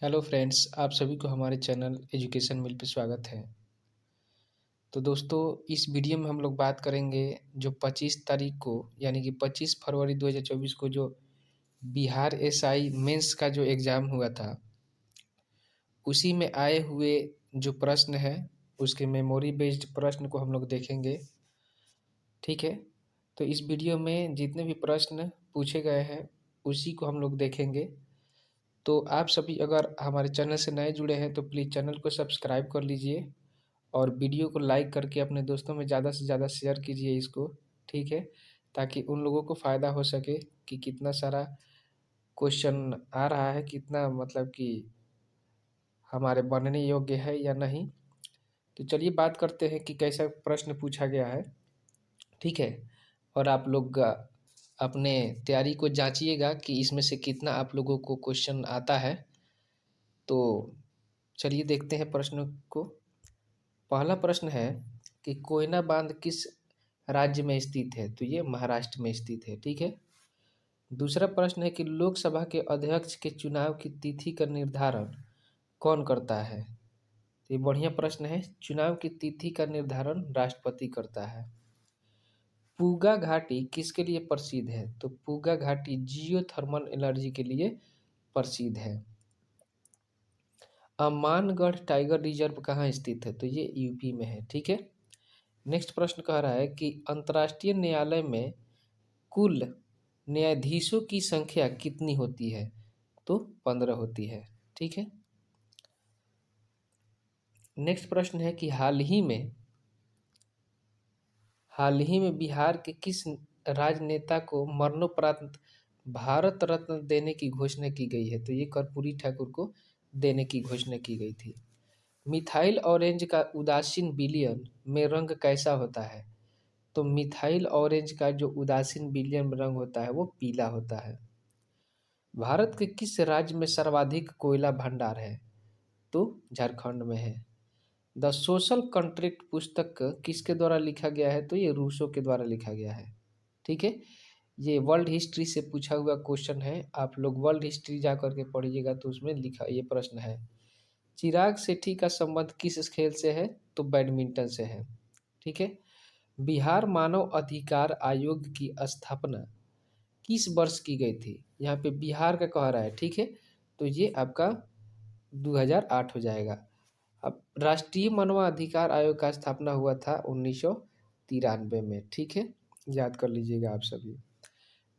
Hello friends, आप सभी को हमारे चैनल एजुकेशन मिल पे स्वागत है। तो दोस्तों, इस वीडियो में हम लोग बात करेंगे जो 25 तारीख को यानी कि 25 फरवरी 2024 को जो बिहार एसआई मेंस का जो एग्ज़ाम हुआ था, उसी में आए हुए जो प्रश्न है, उसके मेमोरी बेस्ड प्रश्न को हम लोग देखेंगे। ठीक है। तो इस वीडियो में जितने भी प्रश्न पूछे गए हैं, उसी को हम लोग देखेंगे। तो आप सभी अगर हमारे चैनल से नए जुड़े हैं तो प्लीज़ चैनल को सब्सक्राइब कर लीजिए और वीडियो को लाइक करके अपने दोस्तों में ज़्यादा से ज़्यादा शेयर कीजिए इसको। ठीक है, ताकि उन लोगों को फ़ायदा हो सके कि कितना सारा क्वेश्चन आ रहा है, कितना मतलब कि हमारे बनने योग्य है या नहीं। तो चलिए बात करते हैं कि कैसा प्रश्न पूछा गया है। ठीक है, और आप लोग अपने तैयारी को जांचिएगा कि इसमें से कितना आप लोगों को क्वेश्चन आता है। तो चलिए देखते हैं प्रश्न को। पहला प्रश्न है कि कोयना बांध किस राज्य में स्थित है? तो ये महाराष्ट्र में स्थित है। ठीक है। दूसरा प्रश्न है कि लोकसभा के अध्यक्ष के चुनाव की तिथि का निर्धारण कौन करता है? तो ये बढ़िया प्रश्न है। चुनाव की तिथि का निर्धारण राष्ट्रपति करता है। पूगा घाटी किसके लिए प्रसिद्ध है? तो पूगा घाटी जियोथर्मल एनर्जी के लिए प्रसिद्ध है। अमानगढ़ टाइगर रिजर्व कहाँ स्थित है? तो ये यूपी में है। ठीक है। नेक्स्ट प्रश्न कह रहा है कि अंतर्राष्ट्रीय न्यायालय में कुल न्यायाधीशों की संख्या कितनी होती है? तो 15 होती है। ठीक है। नेक्स्ट प्रश्न है कि हाल ही में बिहार के किस राजनेता को मरणोपरांत भारत रत्न देने की घोषणा की गई है? तो ये कर्पूरी ठाकुर को देने की घोषणा की गई थी। मिथाइल ऑरेंज का उदासीन विलयन में रंग कैसा होता है? तो मिथाइल ऑरेंज का जो उदासीन विलयन रंग होता है वो पीला होता है। भारत के किस राज्य में सर्वाधिक कोयला भंडार है? तो झारखंड में है। द सोशल कॉन्ट्रैक्ट पुस्तक किसके द्वारा लिखा गया है? तो ये रूसो के द्वारा लिखा गया है। ठीक है। ये वर्ल्ड हिस्ट्री से पूछा हुआ क्वेश्चन है। आप लोग वर्ल्ड हिस्ट्री जा करके पढ़िएगा तो उसमें लिखा ये प्रश्न है। चिराग शेट्टी का संबंध किस खेल से है? तो बैडमिंटन से है। ठीक है। बिहार मानव अधिकार आयोग की स्थापना किस वर्ष की गई थी? यहाँ पे बिहार का कह रहा है। ठीक है। तो ये आपका 2008 हो जाएगा। अब राष्ट्रीय मानवाधिकार आयोग का स्थापना हुआ था 1993 में। ठीक है, याद कर लीजिएगा आप सभी।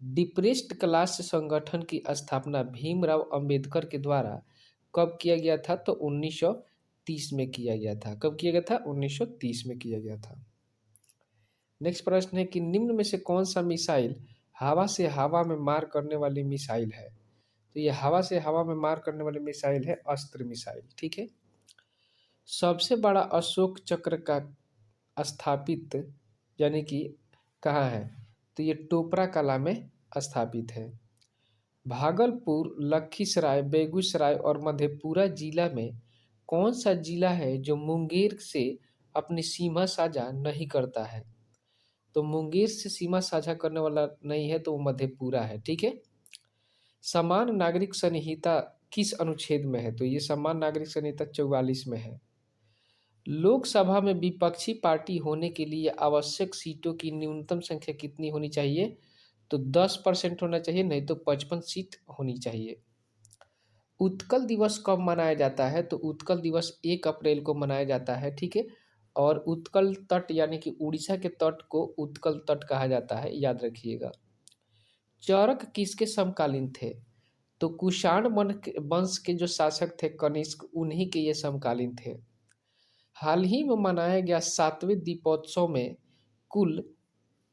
डिप्रेस्ड क्लास संगठन की स्थापना भीमराव अंबेडकर के द्वारा कब किया गया था? तो 1930 में किया गया था। कब किया गया था? 1930 में किया गया था। नेक्स्ट प्रश्न है कि निम्न में से कौन सा मिसाइल हवा से हवा में मार करने वाली मिसाइल है? तो ये हवा से हवा में मार करने वाली मिसाइल है अस्त्र मिसाइल। ठीक है। सबसे बड़ा अशोक चक्र का स्थापित यानी कि कहाँ है? तो ये टोपरा कला में स्थापित है। भागलपुर, लखीसराय, बेगूसराय और मधेपुरा जिला में कौन सा जिला है जो मुंगेर से अपनी सीमा साझा नहीं करता है? तो मुंगेर से सीमा साझा करने वाला नहीं है तो वो मधेपुरा है। ठीक है। समान नागरिक संहिता किस अनुच्छेद में है? तो ये समान नागरिक संहिता 44 में है। लोकसभा में विपक्षी पार्टी होने के लिए आवश्यक सीटों की न्यूनतम संख्या कितनी होनी चाहिए? तो 10% होना चाहिए, नहीं तो 55 सीट होनी चाहिए। उत्कल दिवस कब मनाया जाता है? तो उत्कल दिवस 1 अप्रैल को मनाया जाता है। ठीक है। और उत्कल तट यानी कि उड़ीसा के तट को उत्कल तट कहा जाता है, याद रखिएगा। चरक किसके समकालीन थे? तो कुषाण वंश के जो शासक थे कनिष्क, उन्हीं के ये समकालीन थे। हाल ही में मनाया गया 7वें दीपोत्सव में कुल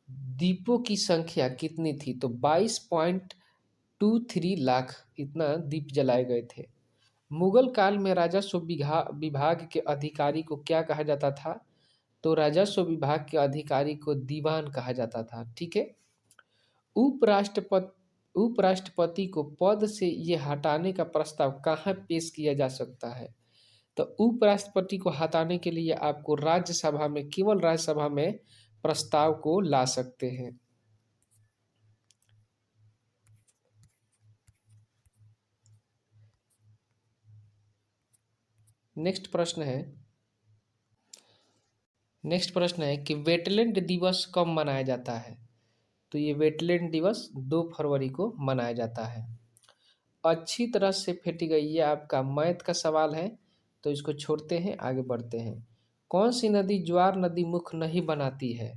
दीपों की संख्या कितनी थी? तो 22.23 लाख इतना दीप जलाए गए थे। मुगल काल में राजस्व विभाग के अधिकारी को क्या कहा जाता था? तो राजस्व विभाग के अधिकारी को दीवान कहा जाता था। ठीक है। उपराष्ट्रपति को पद से ये हटाने का प्रस्ताव कहाँ पेश किया जा सकता है? तो उपराष्ट्रपति को हटाने के लिए आपको राज्यसभा में, केवल राज्यसभा में प्रस्ताव को ला सकते हैं। नेक्स्ट प्रश्न है नेक्स्ट प्रश्न है कि वेटलैंड दिवस कब मनाया जाता है? तो ये वेटलैंड दिवस 2 फरवरी को मनाया जाता है। अच्छी तरह से फेंटी गई, ये आपका मैथ का सवाल है, तो इसको छोड़ते हैं, आगे बढ़ते हैं। कौन सी नदी ज्वार नदी मुख नहीं बनाती है?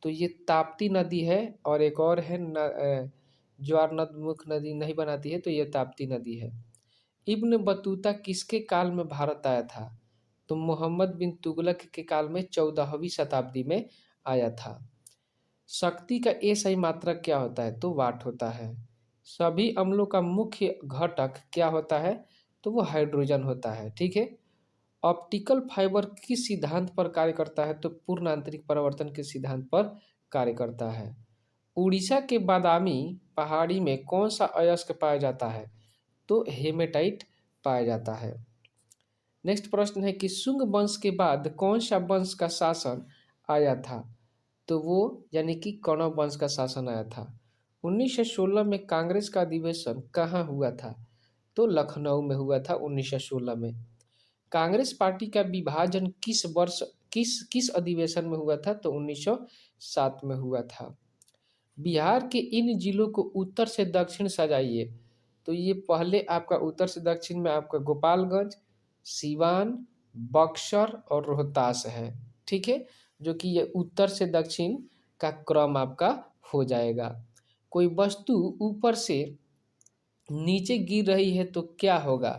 तो ये ताप्ती नदी है, और एक और है ज्वार नद मुख नदी नहीं बनाती है, तो ये ताप्ती नदी है। इब्न बतूता किसके काल में भारत आया था? तो मोहम्मद बिन तुगलक के काल में 14वीं शताब्दी में आया था। शक्ति का ए सही मात्रक क्या होता है? तो वाट होता है। सभी अम्लों का मुख्य घटक क्या होता है? तो वो हाइड्रोजन होता है। ठीक है। ऑप्टिकल फाइबर किस सिद्धांत पर कार्य करता है? तो पूर्ण आंतरिक परावर्तन के सिद्धांत पर कार्य करता है। उड़ीसा के बादामी पहाड़ी में कौन सा अयस्क पाया जाता है? तो हेमेटाइट पाया जाता है। नेक्स्ट प्रश्न है कि शुंग वंश के बाद कौन सा वंश का शासन आया था? तो वो यानी कि कण्व वंश का शासन आया था। 1916 में कांग्रेस का अधिवेशन कहाँ हुआ था? तो लखनऊ में हुआ था 1916 में। कांग्रेस पार्टी का विभाजन किस वर्ष किस किस अधिवेशन में हुआ था? तो 1907 में हुआ था। बिहार के इन जिलों को उत्तर से दक्षिण सजाइए। तो ये पहले आपका उत्तर से दक्षिण में आपका गोपालगंज, सिवान, बक्सर और रोहतास है। ठीक है, जो कि ये उत्तर से दक्षिण का क्रम आपका हो जाएगा। कोई वस्तु ऊपर से नीचे गिर रही है तो क्या होगा?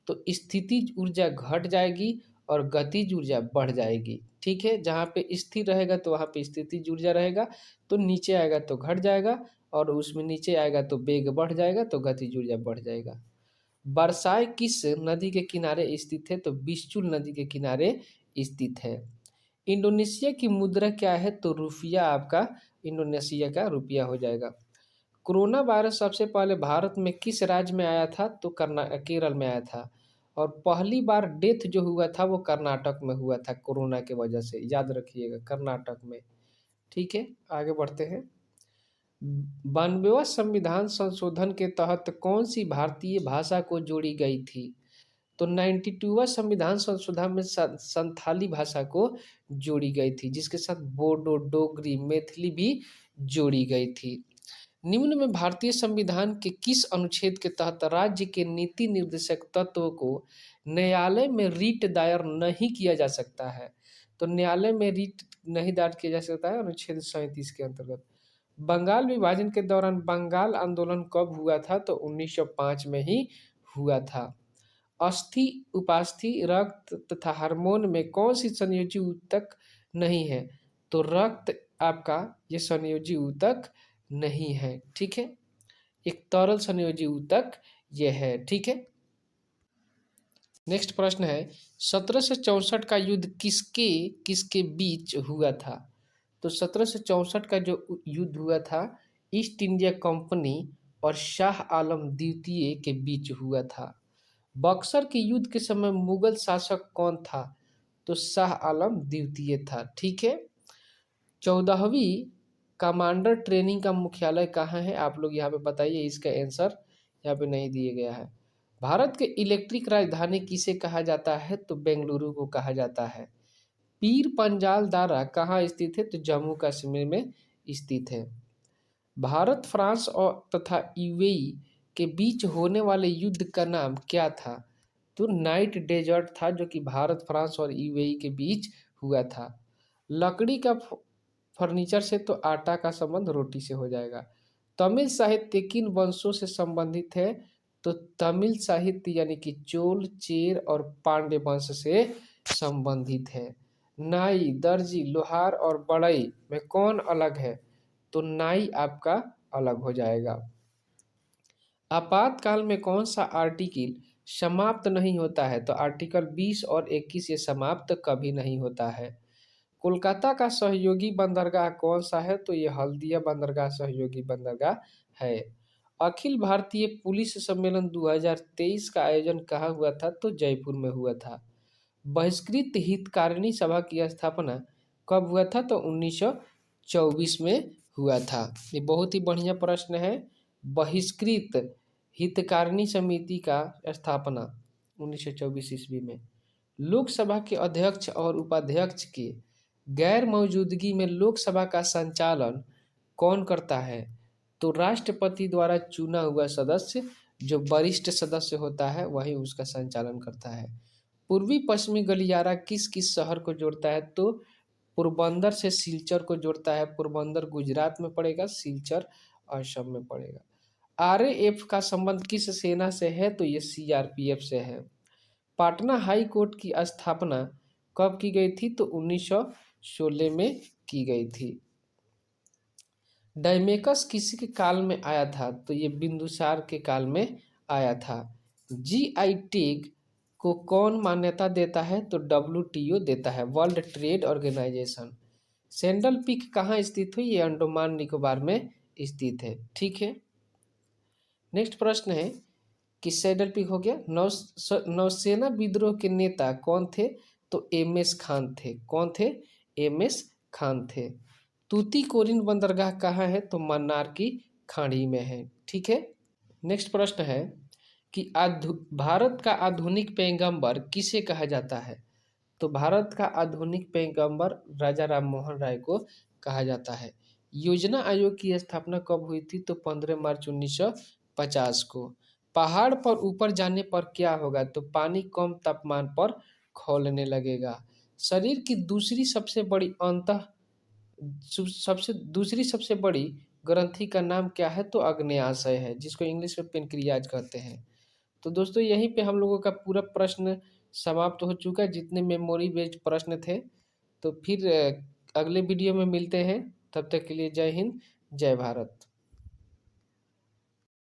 तो स्थितिज ऊर्जा घट जाएगी और गतिज ऊर्जा बढ़ जाएगी। ठीक है, जहाँ पे स्थिर रहेगा तो वहाँ पे स्थितिज ऊर्जा रहेगा, तो नीचे आएगा तो घट जाएगा, और उसमें नीचे आएगा तो वेग बढ़ जाएगा, तो गतिज ऊर्जा बढ़ जाएगा। बरसाए किस नदी के किनारे स्थित है? तो बिस्चुल नदी के किनारे स्थित है। इंडोनेशिया की मुद्रा क्या है? तो रुपया आपका इंडोनेशिया का रुपया हो जाएगा। कोरोना वायरस सबसे पहले भारत में किस राज्य में आया था? तो केरल में आया था। और पहली बार डेथ जो हुआ था वो कर्नाटक में हुआ था, कोरोना के वजह से, याद रखिएगा, कर्नाटक में। ठीक है, आगे बढ़ते हैं। 92वां संविधान संशोधन के तहत कौन सी भारतीय भाषा को जोड़ी गई थी? तो 92वां संविधान संशोधन में संथाली भाषा को जोड़ी गई थी, जिसके साथ बोडो, डोगरी, मैथिली भी जोड़ी गई थी। निम्न में भारतीय संविधान के किस अनुच्छेद के तहत राज्य के नीति निर्देशक तत्वों को न्यायालय में रीट दायर नहीं किया जा सकता है? तो न्यायालय में रीट नहीं दायर किया जा सकता है अनुच्छेद 37 के अंतर्गत। बंगाल विभाजन के दौरान बंगाल आंदोलन कब हुआ था? तो 1905 में ही हुआ था। अस्थि, उपास्थि, रक्त तथा हार्मोन में कौन सी संयोजी ऊतक नहीं है? तो रक्त आपका ये संयोजी ऊतक नहीं है। ठीक है, एक तरल संयोजी ऊतक ये है। ठीक है। नेक्स्ट प्रश्न है 1764 का युद्ध किसके किसके बीच हुआ था? तो 1764 का जो युद्ध हुआ था ईस्ट इंडिया कंपनी और शाह आलम द्वितीय के बीच हुआ था। बक्सर के युद्ध के समय मुगल शासक कौन था? तो शाह आलम द्वितीय था। ठीक है। 14वीं कमांडर ट्रेनिंग का मुख्यालय कहाँ है? आप लोग यहाँ पे बताइए, इसका आंसर यहाँ पे नहीं दिया गया है। भारत के इलेक्ट्रिक राजधानी किसे कहा जाता है? तो बेंगलुरु को कहा जाता है। पीर पंजाल दारा कहाँ स्थित है? तो जम्मू कश्मीर में स्थित है। भारत, फ्रांस और तथा यूएई के बीच होने वाले युद्ध का नाम क्या था? तो नाइट डेजर्ट था, जो कि भारत, फ्रांस और यूएई के बीच हुआ था। लकड़ी का फर्नीचर से तो आटा का संबंध रोटी से हो जाएगा। तमिल साहित्य किन वंशों से संबंधित है? तो तमिल साहित्य यानी कि चोल, चेर और पांड्य वंश से संबंधित है। नाई, दर्जी, लोहार और बढ़ई में कौन अलग है? तो नाई आपका अलग हो जाएगा। आपातकाल में कौन सा आर्टिकल समाप्त नहीं होता है? तो आर्टिकल 20 और 21 ये समाप्त कभी नहीं होता है। कोलकाता का सहयोगी बंदरगाह कौन सा है? तो ये हल्दिया बंदरगाह सहयोगी बंदरगाह है। अखिल भारतीय पुलिस सम्मेलन 2023 का आयोजन कहाँ हुआ था? तो जयपुर में हुआ था। बहिष्कृत हितकारिणी सभा की स्थापना कब हुआ था? तो 1924 में हुआ था। ये बहुत ही बढ़िया प्रश्न है। बहिष्कृत हितकारिणी समिति का स्थापना 1924 ईस्वी में। लोकसभा के अध्यक्ष और उपाध्यक्ष के गैर मौजूदगी में लोकसभा का संचालन कौन करता है? तो राष्ट्रपति द्वारा चुना हुआ सदस्य, जो वरिष्ठ सदस्य होता है वही उसका संचालन करता है। पूर्वी पश्चिमी गलियारा किस किस शहर को जोड़ता है? तो पोरबंदर से सिलचर को जोड़ता है। पोरबंदर गुजरात में पड़ेगा, सिलचर असम में पड़ेगा। आरएएफ का संबंध किस सेना से है? तो ये सीआरपीएफ से है। पटना हाई कोर्ट की स्थापना कब की गई थी? तो 1916 में की गई थी। डायमेकस किसी के काल में आया था? तो ये बिंदुसार के काल में आया था। जीआई टैग को कौन मान्यता देता है? तो डब्ल्यूटीओ देता है, world trade organisation. Saddle Peak कहाँ स्थित है? ये अंडमान निकोबार में स्थित है। ठीक है, नेक्स्ट प्रश्न है कि सैडल पीक हो गया। नौसेना विद्रोह के नेता कौन थे? तो एमएस खान थे। कौन थे? एमएस खान थे। तूतीकोरिन बंदरगाह कहाँ है? तो मन्नार की खाड़ी में है। ठीक है, नेक्स्ट प्रश्न है कि भारत का आधुनिक पैगंबर किसे कहा जाता है? तो भारत का आधुनिक पैगंबर राजा राम मोहन राय को कहा जाता है। योजना आयोग की स्थापना कब हुई थी? तो 15 मार्च 1950 को। पहाड़ पर ऊपर जाने पर क्या होगा? तो पानी कम तापमान पर खौलने लगेगा। शरीर की दूसरी सबसे बड़ी ग्रंथि का नाम क्या है? तो अग्न्याशय है, जिसको इंग्लिश में पेनक्रियाज कहते हैं। तो दोस्तों यहीं पे हम लोगों का पूरा प्रश्न समाप्त हो चुका है, जितने मेमोरी बेस्ड प्रश्न थे। तो फिर अगले वीडियो में मिलते हैं, तब तक के लिए जय हिंद, जय भारत।